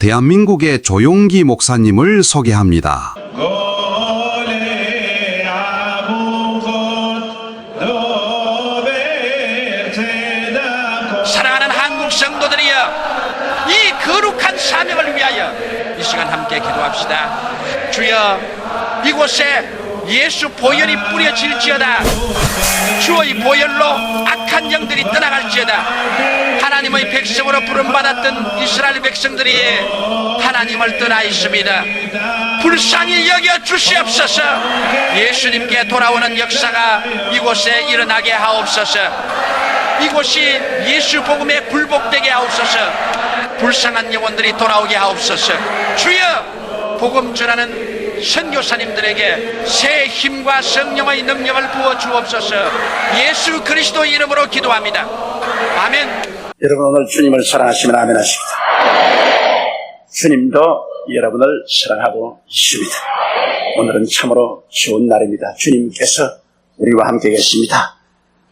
대한민국의 조용기 목사님을 소개합니다. 사랑하는 한국 성도들이여, 이 거룩한 사명을 위하여 이 시간 함께 기도합시다. 주여, 이곳에 예수 보혈이 뿌려질지어다. 주의 보혈로 악한 영들이 떠나갈지어다. 하나님의 백성으로 부름받았던 이스라엘 백성들이 하나님을 떠나 있습니다. 불쌍히 여겨 주시옵소서. 예수님께 돌아오는 역사가 이곳에 일어나게 하옵소서. 이곳이 예수 복음에 굴복되게 하옵소서. 불쌍한 영혼들이 돌아오게 하옵소서. 주여, 복음 전하는 선교사님들에게 새 힘과 성령의 능력을 부어 주옵소서. 예수 그리스도 이름으로 기도합니다. 아멘. 여러분, 오늘 주님을 사랑하시면 아멘 하십니다. 주님도 여러분을 사랑하고 있습니다. 오늘은 참으로 좋은 날입니다. 주님께서 우리와 함께 계십니다.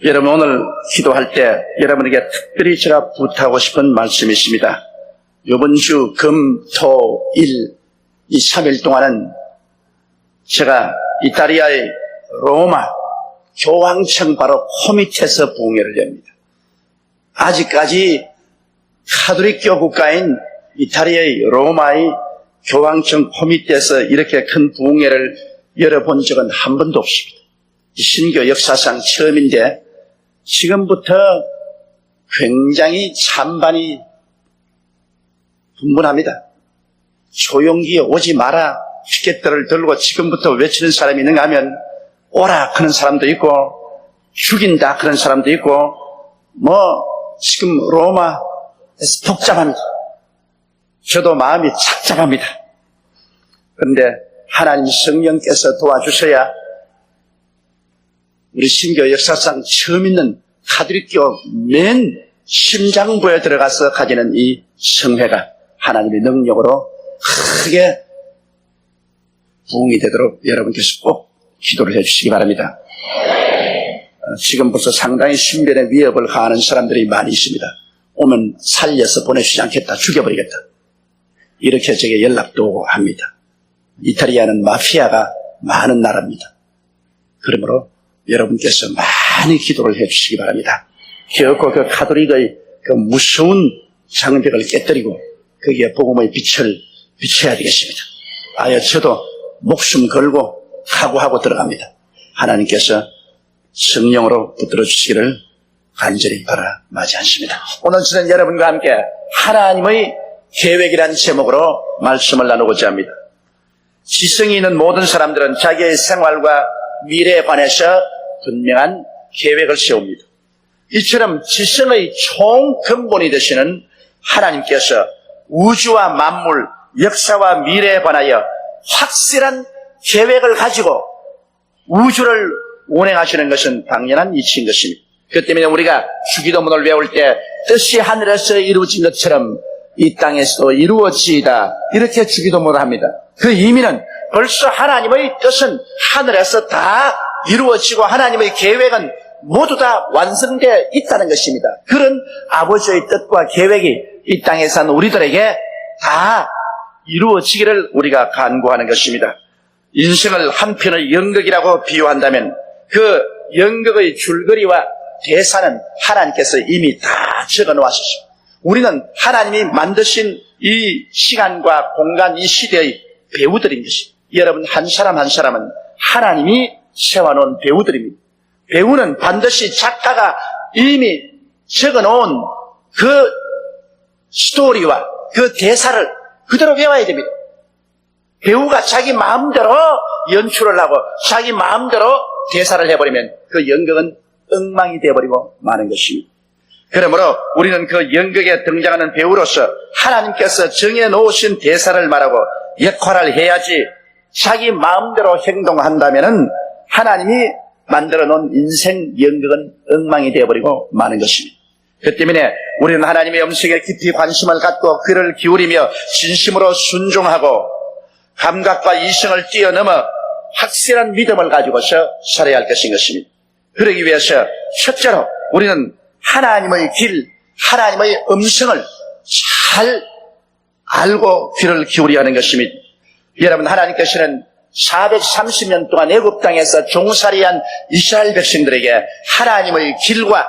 여러분, 오늘 기도할 때 여러분에게 특별히 제가 부탁하고 싶은 말씀이 있습니다. 이번 주 금, 토, 일, 이 3일 동안은 제가 이탈리아의 로마 교황청 바로 그 밑에서 부흥회를 엽니다. 아직까지 카톨릭교 국가인 이탈리아의 로마의 교황청 그 밑에서 이렇게 큰 부흥회를 열어본 적은 한 번도 없습니다. 신교 역사상 처음인데 지금부터 굉장히 찬반이 분분합니다. 조용히 오지 마라 피켓들을 들고 지금부터 외치는 사람이 있는가 하면 오라 그런 사람도 있고 죽인다 그런 사람도 있고 지금 로마에서 복잡합니다. 저도 마음이 착잡합니다. 그런데 하나님 성령께서 도와주셔야 우리 신교 역사상 처음 있는 카톨릭교 맨 심장부에 들어가서 가지는 이 성회가 하나님의 능력으로 크게 부흥이 되도록 여러분께서 꼭 기도를 해주시기 바랍니다. 지금 벌써 상당히 신변의 위협을 가하는 사람들이 많이 있습니다. 오면 살려서 보내주지 않겠다, 죽여버리겠다, 이렇게 제게 연락도 오고 합니다. 이탈리아는 마피아가 많은 나라입니다. 그러므로 여러분께서 많이 기도를 해주시기 바랍니다. 결코 그 카톨릭의 그 무서운 장벽을 깨뜨리고 거기에 복음의 빛을 비춰야 되겠습니다. 저도 목숨 걸고 각오하고 들어갑니다. 하나님께서 성령으로 붙들어 주시기를 간절히 바라마지 않습니다. 오늘 저는 여러분과 함께 하나님의 계획이라는 제목으로 말씀을 나누고자 합니다. 지성이 있는 모든 사람들은 자기의 생활과 미래에 관해서 분명한 계획을 세웁니다. 이처럼 지성의 총근본이 되시는 하나님께서 우주와 만물, 역사와 미래에 관하여 확실한 계획을 가지고 우주를 운행하시는 것은 당연한 이치인 것입니다. 그렇기 때문에 우리가 주기도문을 외울 때 뜻이 하늘에서 이루어진 것처럼 이 땅에서도 이루어지이다, 이렇게 주기도문을 합니다. 그 의미는 벌써 하나님의 뜻은 하늘에서 다 이루어지고 하나님의 계획은 모두 다 완성되어 있다는 것입니다. 그런 아버지의 뜻과 계획이 이 땅에 사는 우리들에게 다 이루어지기를 우리가 간구하는 것입니다. 인생을 한편의 연극이라고 비유한다면 그 연극의 줄거리와 대사는 하나님께서 이미 다 적어놓으셨습니다. 우리는 하나님이 만드신 이 시간과 공간, 이 시대의 배우들인 것입니다. 여러분, 한 사람 한 사람은 하나님이 세워놓은 배우들입니다. 배우는 반드시 작가가 이미 적어놓은 그 스토리와 그 대사를 그대로 외워야 됩니다. 배우가 자기 마음대로 연출을 하고 자기 마음대로 대사를 해버리면 그 연극은 엉망이 되어버리고 마는 것입니다. 그러므로 우리는 그 연극에 등장하는 배우로서 하나님께서 정해놓으신 대사를 말하고 역할을 해야지 자기 마음대로 행동한다면 하나님이 만들어놓은 인생 연극은 엉망이 되어버리고 마는 것입니다. 그 때문에 우리는 하나님의 음성에 깊이 관심을 갖고 귀를 기울이며 진심으로 순종하고 감각과 이성을 뛰어넘어 확실한 믿음을 가지고서 살아야 할 것인 것입니다. 그러기 위해서 첫째로 우리는 하나님의 길, 하나님의 음성을 잘 알고 귀를 기울여야 하는 것입니다. 여러분, 하나님께서는 430년 동안 애굽 땅에서 종살이한 이스라엘 백성들에게 하나님의 길과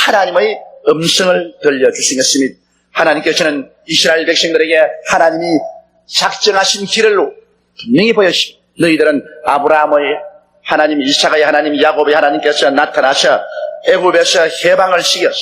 하나님의 음성을 들려주신 것입니다. 하나님께서는 이스라엘 백성들에게 하나님이 작정하신 길을 분명히 보여주십니다. 너희들은 아브라함의 하나님, 이삭의 하나님, 야곱의 하나님께서 나타나셔 애굽에서 해방을 시켜서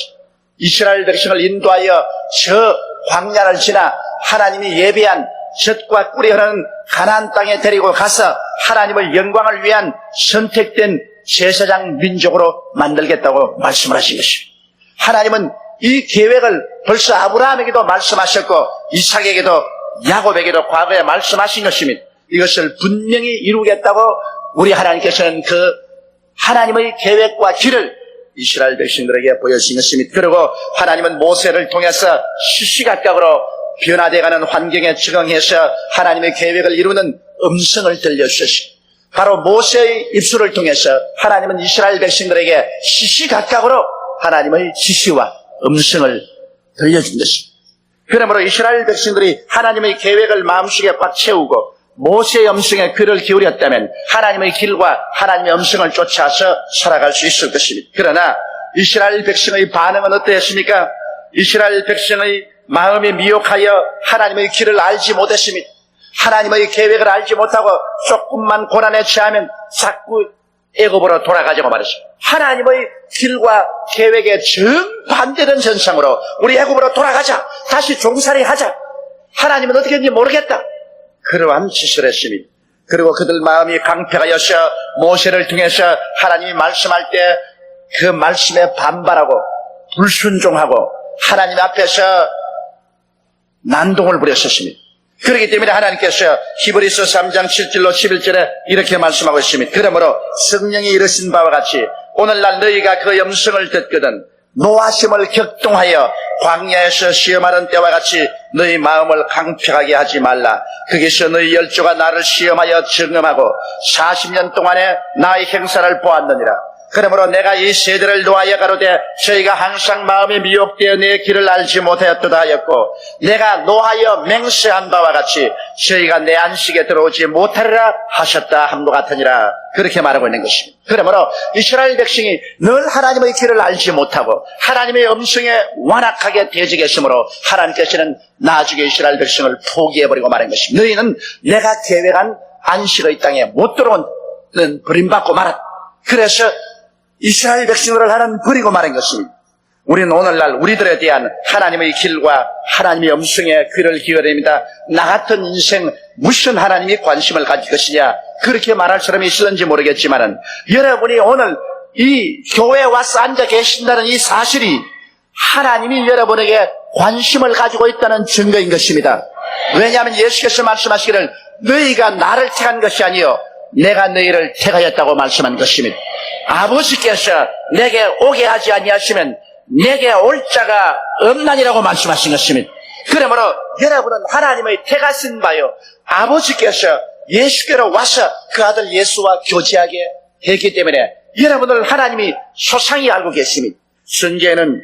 이스라엘 백성을 인도하여 저 광야를 지나 하나님이 예비한 젖과 꿀이 흐르는 가나안 땅에 데리고 가서 하나님의 영광을 위한 선택된 제사장 민족으로 만들겠다고 말씀을 하신 것입니다. 하나님은 이 계획을 벌써 아브라함에게도 말씀하셨고 이삭에게도 야곱에게도 과거에 말씀하신 것입니다. 이것을 분명히 이루겠다고 우리 하나님께서는 그 하나님의 계획과 길을 이스라엘 백성들에게 보여주신 것입니다. 그리고 하나님은 모세를 통해서 시시각각으로 변화되어가는 환경에 적응해서 하나님의 계획을 이루는 음성을 들려주셨습니다. 바로 모세의 입술을 통해서 하나님은 이스라엘 백성들에게 시시각각으로 하나님의 지시와 음성을 들려준 것입니다. 그러므로 이스라엘 백성들이 하나님의 계획을 마음속에 꽉 채우고 모세의 음성에 귀를 기울였다면 하나님의 길과 하나님의 음성을 쫓아서 살아갈 수 있을 것입니다. 그러나 이스라엘 백성의 반응은 어떠했습니까? 이스라엘 백성의 마음이 미혹하여 하나님의 길을 알지 못했습니다. 하나님의 계획을 알지 못하고 조금만 고난에 처하면 자꾸 애굽으로 돌아가자고 말했습니다. 하나님의 길과 계획에 정반대된 현상으로 우리 애굽으로 돌아가자, 다시 종살이하자, 하나님은 어떻게 했는지 모르겠다, 그러한 짓을 했습니다. 그리고 그들 마음이 강팍하여서 모세를 통해서 하나님이 말씀할 때 그 말씀에 반발하고 불순종하고 하나님 앞에서 난동을 부렸었습니다. 그렇기 때문에 하나님께서 히브리서 3장 7절로 11절에 이렇게 말씀하고 있습니다. 그러므로 성령이 이르신 바와 같이 오늘날 너희가 그 음성을 듣거든 노하심을 격동하여 광야에서 시험하는 때와 같이 너희 마음을 강팍하게 하지 말라. 거기서 너희 열조가 나를 시험하여 증험하고 40년 동안에 나의 행사를 보았느니라. 그러므로 내가 이 세대를 노하여 가로되 저희가 항상 마음이 미혹되어 내 길을 알지 못하였도다 하였고 내가 노하여 맹세한 바와 같이 저희가 내 안식에 들어오지 못하리라 하셨다 함도 같으니라. 그렇게 말하고 있는 것입니다. 그러므로 이스라엘 백성이 늘 하나님의 길을 알지 못하고 하나님의 음성에 완악하게 대적했으므로 하나님께서는 나중에 이스라엘 백성을 포기해버리고 말한 것입니다. 너희는 내가 계획한 안식의 땅에 못 들어오는 버림받고 말았다. 그래서 이스라엘 백성들을 하나님 버리고 말한 것입니다. 우리는 오늘날 우리들에 대한 하나님의 길과 하나님의 음성에 귀를 기울입니다. 나 같은 인생 무슨 하나님이 관심을 가질 것이냐, 그렇게 말할 사람이 있을는지 모르겠지만 여러분이 오늘 이 교회에 와서 앉아 계신다는 이 사실이 하나님이 여러분에게 관심을 가지고 있다는 증거인 것입니다. 왜냐하면 예수께서 말씀하시기를 너희가 나를 택한 것이 아니요 내가 너희를 택하였다고 말씀한 것입니다. 아버지께서 내게 오게 하지 아니하시면 내게 올 자가 없나니라고 말씀하신 것입니다. 그러므로 여러분은 하나님의 택하신 바요 아버지께서 예수께로 와서 그 아들 예수와 교제하게 했기 때문에 여러분을 하나님이 소상히 알고 계십니다. 선지에는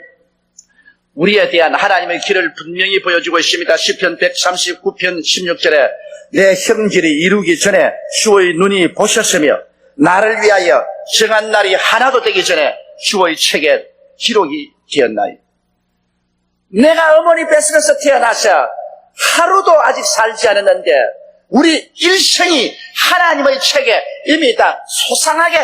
우리에 대한 하나님의 길을 분명히 보여주고 있습니다. 시편 139편 16절에 내 형질이 이루기 전에 주의 눈이 보셨으며 나를 위하여 정한 날이 하나도 되기 전에 주의 책에 기록이 되었나이다. 내가 어머니 뱃속에서 태어나서 하루도 아직 살지 않았는데 우리 일생이 하나님의 책에 이미 다 소상하게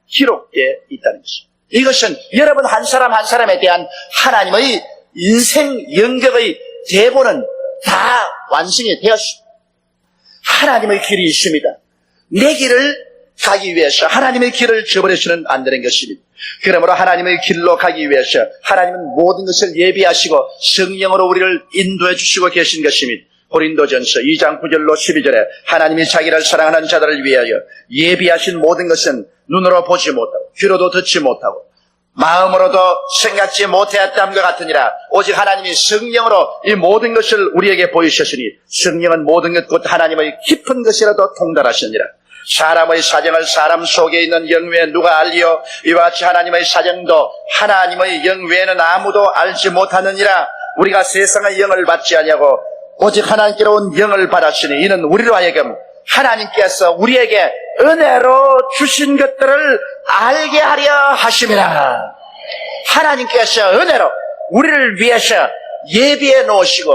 기록되어 있다는 것입니다. 이것은 여러분 한 사람 한 사람에 대한 하나님의 인생 연극의 대본은 다 완성이 되었습니다. 하나님의 길이 있습니다. 내 길을 가기 위해서 하나님의 길을 저버려서는 안 되는 것입니다. 그러므로 하나님의 길로 가기 위해서 하나님은 모든 것을 예비하시고 성령으로 우리를 인도해 주시고 계신 것입니다. 고린도전서 2장 9절로 12절에 하나님이 자기를 사랑하는 자들을 위하여 예비하신 모든 것은 눈으로 보지 못하고 귀로도 듣지 못하고 마음으로도 생각지 못하였다함과 같으니라. 오직 하나님이 성령으로 이 모든 것을 우리에게 보이셨으니 성령은 모든 것 곧 하나님의 깊은 것이라도 통달하시니라. 사람의 사정을 사람 속에 있는 영 외에 누가 알리요? 이와 같이 하나님의 사정도 하나님의 영 외에는 아무도 알지 못하느니라. 우리가 세상의 영을 받지 아니하고 오직 하나님께로 온 영을 받았으니 이는 우리로 하여금 하나님께서 우리에게 은혜로 주신 것들을 알게 하려 하심이라. 하나님께서 은혜로 우리를 위해서 예비해 놓으시고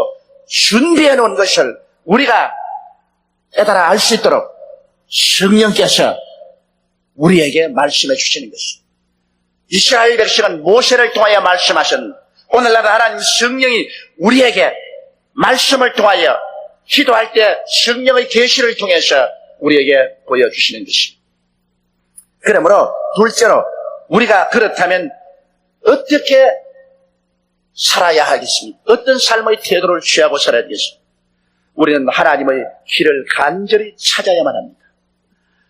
준비해 놓은 것을 우리가 깨달아 알 수 있도록 성령께서 우리에게 말씀해 주시는 것입니다. 이스라엘 백성은 모세를 통하여 말씀하셨는데 오늘날 하나님 성령이 우리에게 말씀을 통하여 기도할 때 성령의 계시를 통해서 우리에게 보여주시는 것입니다. 그러므로 둘째로 우리가 그렇다면 어떻게 살아야 하겠습니까? 어떤 삶의 태도를 취하고 살아야 되겠습니까? 우리는 하나님의 길을 간절히 찾아야만 합니다.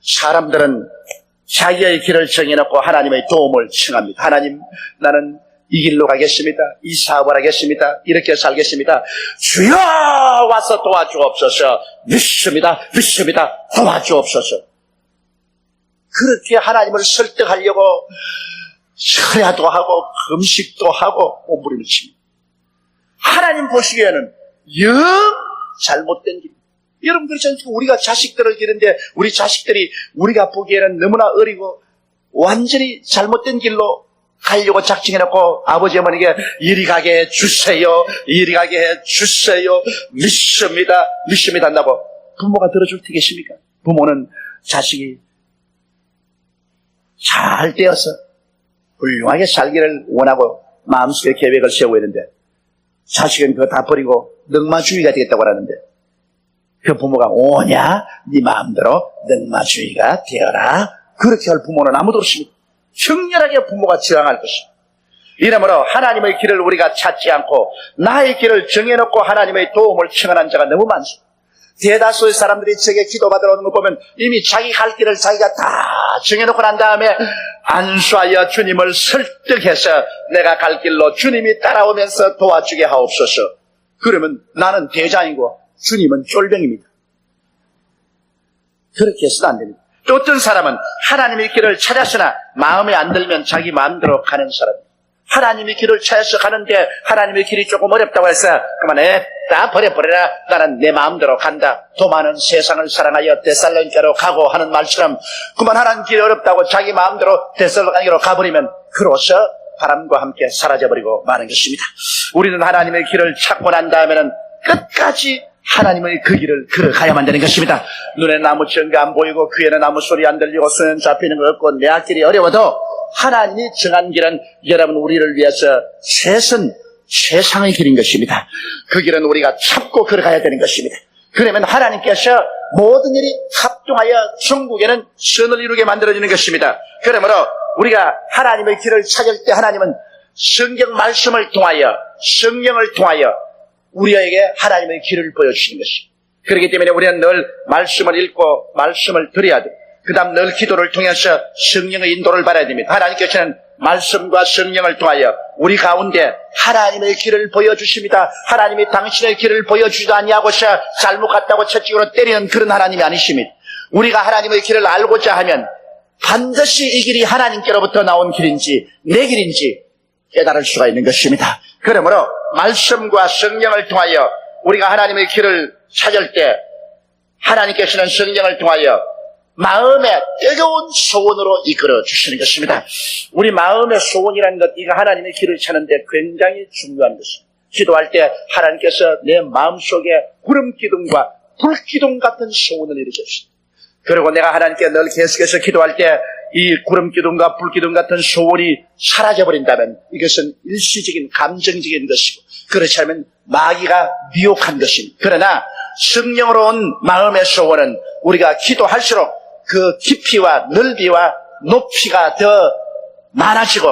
사람들은 자기의 길을 정해놓고 하나님의 도움을 청합니다. 하나님, 나는 이 길로 가겠습니다. 이 사업을 하겠습니다. 이렇게 살겠습니다. 주여 와서 도와주옵소서. 믿습니다. 도와주옵소서. 그렇게 하나님을 설득하려고 철야도 하고 금식도 하고 몸부림을 칩니다. 하나님 보시기에는 영 잘못된 길. 여러분 그렇지 않습니까? 우리가 자식들을 기르는데 우리 자식들이 우리가 보기에는 너무나 어리고 완전히 잘못된 길로 가려고 작정해놓고 아버지 어머니에게 이리 가게 해주세요. 이리 가게 해주세요. 믿습니다 한다고 부모가 들어줄 테겠습니까? 부모는 자식이 잘 되어서 훌륭하게 살기를 원하고 마음속에 계획을 세우고 있는데 자식은 그거 다 버리고 넉마주의가 되겠다고 하는데 그 부모가 오냐? 네 마음대로 넉마주의가 되어라. 그렇게 할 부모는 아무도 없습니다. 격렬하게 부모가 저항할 것입니다. 이러므로 하나님의 길을 우리가 찾지 않고 나의 길을 정해놓고 하나님의 도움을 청하는 자가 너무 많습니다. 대다수의 사람들이 제게 기도받으러 오는 거 보면 이미 자기 갈 길을 자기가 다 정해놓고 난 다음에 안수하여 주님을 설득해서 내가 갈 길로 주님이 따라오면서 도와주게 하옵소서. 그러면 나는 대장이고 주님은 쫄병입니다. 그렇게 해서는 안 됩니다. 또 어떤 사람은 하나님의 길을 찾았으나 마음에 안 들면 자기 마음대로 가는 사람입니다. 하나님의 길을 찾아서 가는데 하나님의 길이 조금 어렵다고 해서 그만했다 버려버려라. 나는 내 마음대로 간다. 더 많은 세상을 사랑하여 데살로니가로 가고 하는 말처럼 그만 하나님 길이 어렵다고 자기 마음대로 데살로니가로 가버리면 그로서 바람과 함께 사라져버리고 마는 것입니다. 우리는 하나님의 길을 찾고 난 다음에는 끝까지 하나님의 그 길을 걸어가야만 되는 것입니다. 눈에는 아무 증거 안 보이고 귀에는 아무 소리 안 들리고 손에는 잡히는 거 없고 내 앞길이 어려워도 하나님이 정한 길은 여러분 우리를 위해서 세상의 길인 것입니다. 그 길은 우리가 찾고 걸어가야 되는 것입니다. 그러면 하나님께서 모든 일이 합동하여 천국에는 선을 이루게 만들어지는 것입니다. 그러므로 우리가 하나님의 길을 찾을 때 하나님은 성경 말씀을 통하여 성령을 통하여 우리에게 하나님의 길을 보여주시는 것입니다. 그렇기 때문에 우리는 늘 말씀을 읽고 말씀을 들어야 돼. 그 다음 늘 기도를 통해서 성령의 인도를 받아야 됩니다. 하나님께서는 말씀과 성령을 통하여 우리 가운데 하나님의 길을 보여주십니다. 하나님이 당신의 길을 보여주지도 아니하고서 잘못 갔다고 채찍으로 때리는 그런 하나님이 아니십니다. 우리가 하나님의 길을 알고자 하면 반드시 이 길이 하나님께로부터 나온 길인지 내 길인지 깨달을 수가 있는 것입니다. 그러므로 말씀과 성령을 통하여 우리가 하나님의 길을 찾을 때 하나님께서는 성령을 통하여 마음의 뜨거운 소원으로 이끌어 주시는 것입니다. 우리 마음의 소원이라는 것, 이거 하나님의 길을 찾는데 굉장히 중요한 것입니다. 기도할 때 하나님께서 내 마음속에 구름기둥과 불기둥 같은 소원을 이루셨습니다. 그리고 내가 하나님께 늘 계속해서 기도할 때 이 구름기둥과 불기둥 같은 소원이 사라져버린다면 이것은 일시적인 감정적인 것이고 그렇지 않으면 마귀가 미혹한 것입니다. 그러나 성령으로 온 마음의 소원은 우리가 기도할수록 그 깊이와 넓이와 높이가 더 많아지고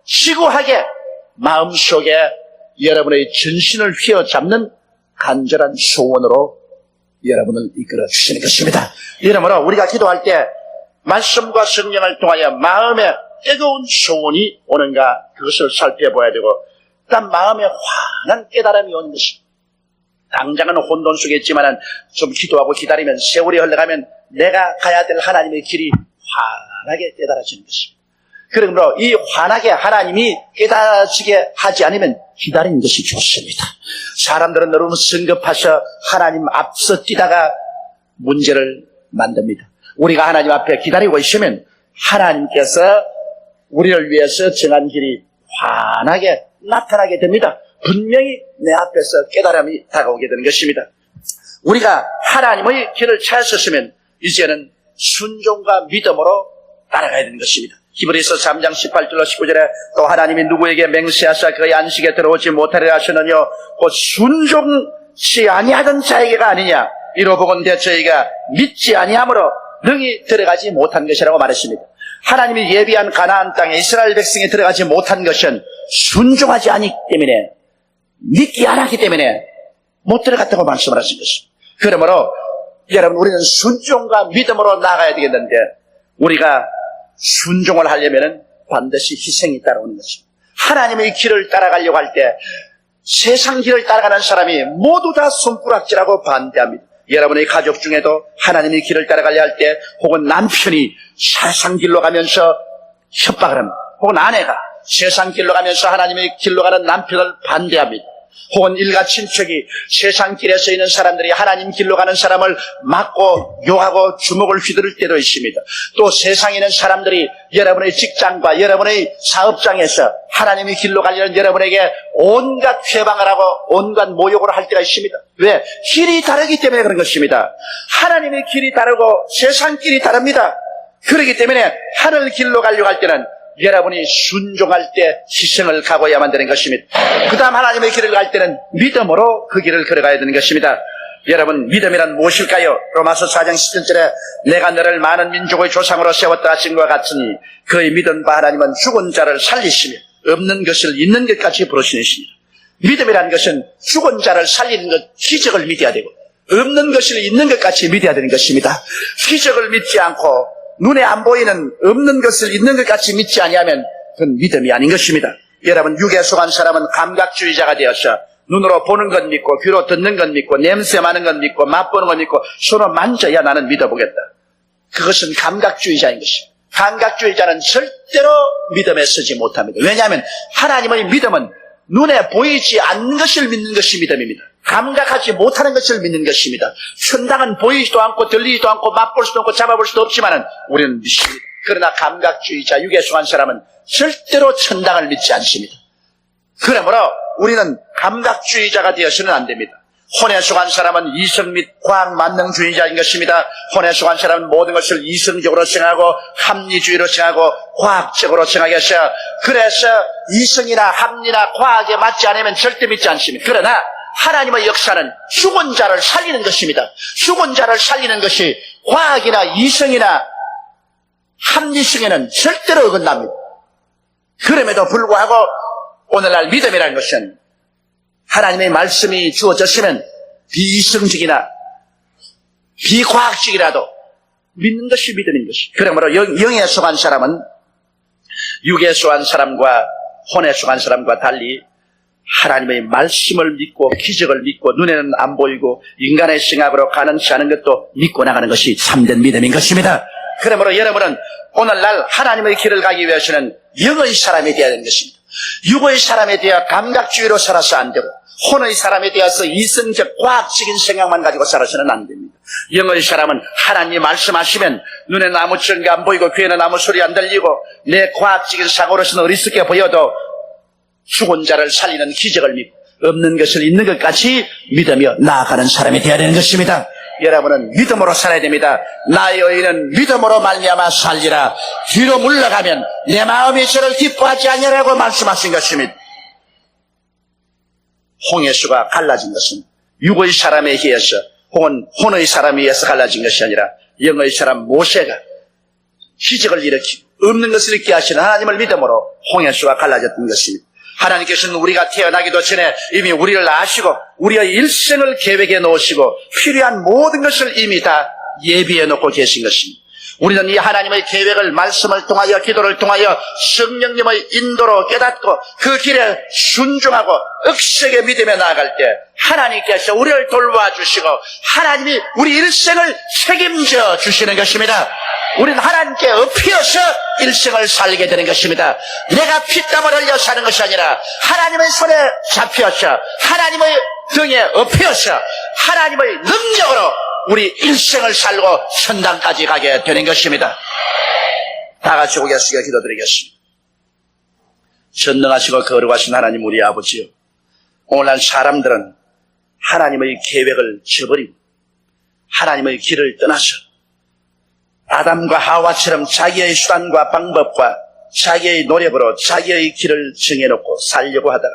지구하게 마음속에 여러분의 전신을 휘어잡는 간절한 소원으로 여러분을 이끌어 주시는 것입니다. 이러므로 우리가 기도할 때 말씀과 성령을 통하여 마음에 뜨거운 소원이 오는가 그것을 살펴봐야 되고 일단 마음에 환한 깨달음이 오는 것입니다. 당장은 혼돈 속에 있지만 좀 기도하고 기다리면 세월이 흘러가면 내가 가야 될 하나님의 길이 환하게 깨달아지는 것입니다. 그러므로 이 환하게 하나님이 깨닫게 하지 않으면 기다리는 것이 좋습니다. 사람들은 너무 성급하셔 하나님 앞서 뛰다가 문제를 만듭니다. 우리가 하나님 앞에 기다리고 있으면 하나님께서 우리를 위해서 정한 길이 환하게 나타나게 됩니다. 분명히 내 앞에서 깨달음이 다가오게 되는 것입니다. 우리가 하나님의 길을 찾았으면 이제는 순종과 믿음으로 따라가야 되는 것입니다. 히브리서 3장 18절로 19절에 또 하나님이 누구에게 맹세하사 그의 안식에 들어오지 못하리라 하시느뇨 곧 순종치 아니하던 자에게가 아니냐 이로 보건대 저희가 믿지 아니함으로 능히 들어가지 못한 것이라고 말했습니다. 하나님이 예비한 가나안 땅에 이스라엘 백성이 들어가지 못한 것은 순종하지 않기 때문에 믿지 않았기 때문에 못 들어갔다고 말씀을 하신 것입니다. 그러므로 여러분 우리는 순종과 믿음으로 나가야 되겠는데 우리가 순종을 하려면 반드시 희생이 따라오는 것입니다. 하나님의 길을 따라가려고 할 때 세상 길을 따라가는 사람이 모두 다 손가락질하고 반대합니다. 여러분의 가족 중에도 하나님의 길을 따라가려 할 때 혹은 남편이 세상 길로 가면서 협박을 합니다. 혹은 아내가 세상 길로 가면서 하나님의 길로 가는 남편을 반대합니다. 혹은 일가 친척이 세상 길에 서 있는 사람들이 하나님 길로 가는 사람을 막고 욕하고 주먹을 휘두를 때도 있습니다. 또 세상에 있는 사람들이 여러분의 직장과 여러분의 사업장에서 하나님의 길로 가려는 여러분에게 온갖 회방을 하고 온갖 모욕을 할 때가 있습니다. 왜? 길이 다르기 때문에 그런 것입니다. 하나님의 길이 다르고 세상 길이 다릅니다. 그렇기 때문에 하늘 길로 가려고 할 때는 여러분이 순종할 때 희생을 각오해야만 되는 것입니다. 그 다음 하나님의 길을 갈 때는 믿음으로 그 길을 걸어가야 되는 것입니다. 여러분 믿음이란 무엇일까요? 로마서 4장 10절에 내가 너를 많은 민족의 조상으로 세웠다 하신 것 같으니 그의 믿은 바 하나님은 죽은 자를 살리시며 없는 것을 있는 것까지 부르시니시니 믿음이란 것은 죽은 자를 살리는 것 기적을 믿어야 되고 없는 것을 있는 것까지 믿어야 되는 것입니다. 기적을 믿지 않고 눈에 안 보이는 없는 것을 있는 것 같이 믿지 아니하면 그건 믿음이 아닌 것입니다. 여러분 육에 속한 사람은 감각주의자가 되어서 눈으로 보는 것 믿고 귀로 듣는 것 믿고 냄새 맡는 것 믿고 맛보는 것 믿고 손으로 만져야 나는 믿어보겠다. 그것은 감각주의자인 것입니다. 감각주의자는 절대로 믿음에 서지 못합니다. 왜냐하면 하나님의 믿음은 눈에 보이지 않는 것을 믿는 것이 믿음입니다. 감각하지 못하는 것을 믿는 것입니다. 천당은 보이지도 않고 들리지도 않고 맛볼 수도 없고 잡아볼 수도 없지만 우리는 믿습니다. 그러나 감각주의자 육에 속한 사람은 절대로 천당을 믿지 않습니다. 그러므로 우리는 감각주의자가 되어서는 안 됩니다. 혼에 속한 사람은 이성 및 과학 만능주의자인 것입니다. 혼에 속한 사람은 모든 것을 이성적으로 생각하고 합리주의로 생각하고 과학적으로 생각해서 그래서 이성이나 합리나 과학에 맞지 않으면 절대 믿지 않습니다. 그러나 하나님의 역사는 죽은 자를 살리는 것입니다. 죽은 자를 살리는 것이 과학이나 이성이나 합리성에는 절대로 어긋납니다. 그럼에도 불구하고 오늘날 믿음이라는 것은 하나님의 말씀이 주어졌으면 비이성적이나 비과학적이라도 믿는 것이 믿음인 것이. 그러므로 영에 속한 사람은 육에 속한 사람과 혼에 속한 사람과 달리 하나님의 말씀을 믿고 기적을 믿고 눈에는 안 보이고 인간의 생각으로 가능치 않은 것도 믿고 나가는 것이 참된 믿음인 것입니다. 그러므로 여러분은 오늘날 하나님의 길을 가기 위해서는 영의 사람이 되어야 되는 것입니다. 육의 사람에 대해 감각주의로 살아서 안 되고 혼의 사람에 대해서 이성적 과학적인 생각만 가지고 살아서는 안 됩니다. 영의 사람은 하나님이 말씀하시면 눈에는 아무런 게 안 보이고 귀에는 아무 소리 안 들리고 내 과학적인 사고로서는 어리석게 보여도 죽은 자를 살리는 기적을 믿고 없는 것을 있는 것 같이 믿으며 나아가는 사람이 되어야 되는 것입니다. 여러분은 믿음으로 살아야 됩니다. 나의 의인은 믿음으로 말미암아 살리라. 뒤로 물러가면 내 마음이 저를 기뻐하지 않으라고 말씀하신 것입니다. 홍해수가 갈라진 것은 육의 사람에 의해서 혹은 혼의 사람에 의해서 갈라진 것이 아니라 영의 사람 모세가 기적을 일으키고 없는 것을 있게 하시는 하나님을 믿음으로 홍해수가 갈라졌던 것입니다. 하나님께서는 우리가 태어나기도 전에 이미 우리를 아시고 우리의 일생을 계획해 놓으시고 필요한 모든 것을 이미 다 예비해 놓고 계신 것입니다. 우리는 이 하나님의 계획을 말씀을 통하여 기도를 통하여 성령님의 인도로 깨닫고 그 길에 순종하고 억세게 믿으며 나아갈 때 하나님께서 우리를 돌봐주시고 하나님이 우리 일생을 책임져 주시는 것입니다. 우리는 하나님께 엎혀서 일생을 살게 되는 것입니다. 내가 피땀을 흘려 사는 것이 아니라 하나님의 손에 잡혀서 하나님의 등에 엎혀서 하나님의 능력으로 우리 일생을 살고 천당까지 가게 되는 것입니다. 다 같이 고개숙여 기도드리겠습니다. 전능하시고 거룩하신 하나님 우리 아버지요, 오늘날 사람들은 하나님의 계획을 저버리고 하나님의 길을 떠나서 아담과 하와처럼 자기의 수단과 방법과 자기의 노력으로 자기의 길을 정해놓고 살려고 하다가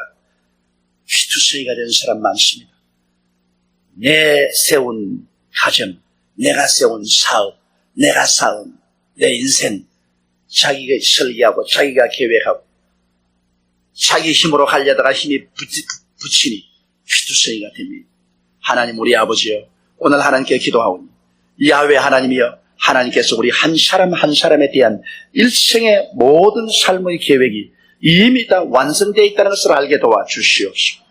휘투성이가 된 사람 많습니다. 내 세운 가정, 내가 세운 사업, 내가 쌓은 내 인생, 자기가 설계하고 자기가 계획하고 자기 힘으로 하려다가 힘이 붙이니 휘투성이가 됩니다. 하나님 우리 아버지여, 오늘 하나님께 기도하오니 야훼 하나님이여, 하나님께서 우리 한 사람 한 사람에 대한 일생의 모든 삶의 계획이 이미 다 완성되어 있다는 것을 알게 도와주시옵소서.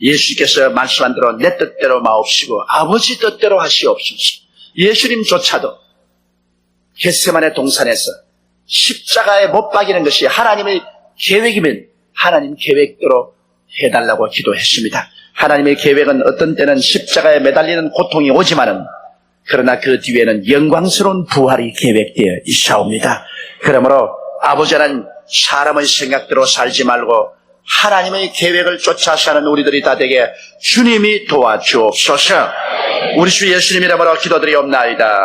예수께서 말씀한 대로 내 뜻대로 마옵시고 아버지 뜻대로 하시옵소서. 예수님조차도 겟세마네 동산에서 십자가에 못 박이는 것이 하나님의 계획이면 하나님 계획대로 해달라고 기도했습니다. 하나님의 계획은 어떤 때는 십자가에 매달리는 고통이 오지만은 그러나 그 뒤에는 영광스러운 부활이 계획되어 있사옵니다. 그러므로 아버지 하나님, 사람의 생각대로 살지 말고 하나님의 계획을 쫓아 사는 우리들이 다 되게 주님이 도와주옵소서. 우리 주 예수님 이름으로 기도드리옵나이다.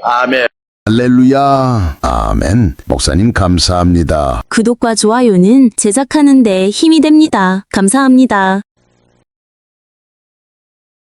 아멘. 할렐루야. 아멘. 목사님 감사합니다. 구독과 좋아요는 제작하는 데 힘이 됩니다. 감사합니다.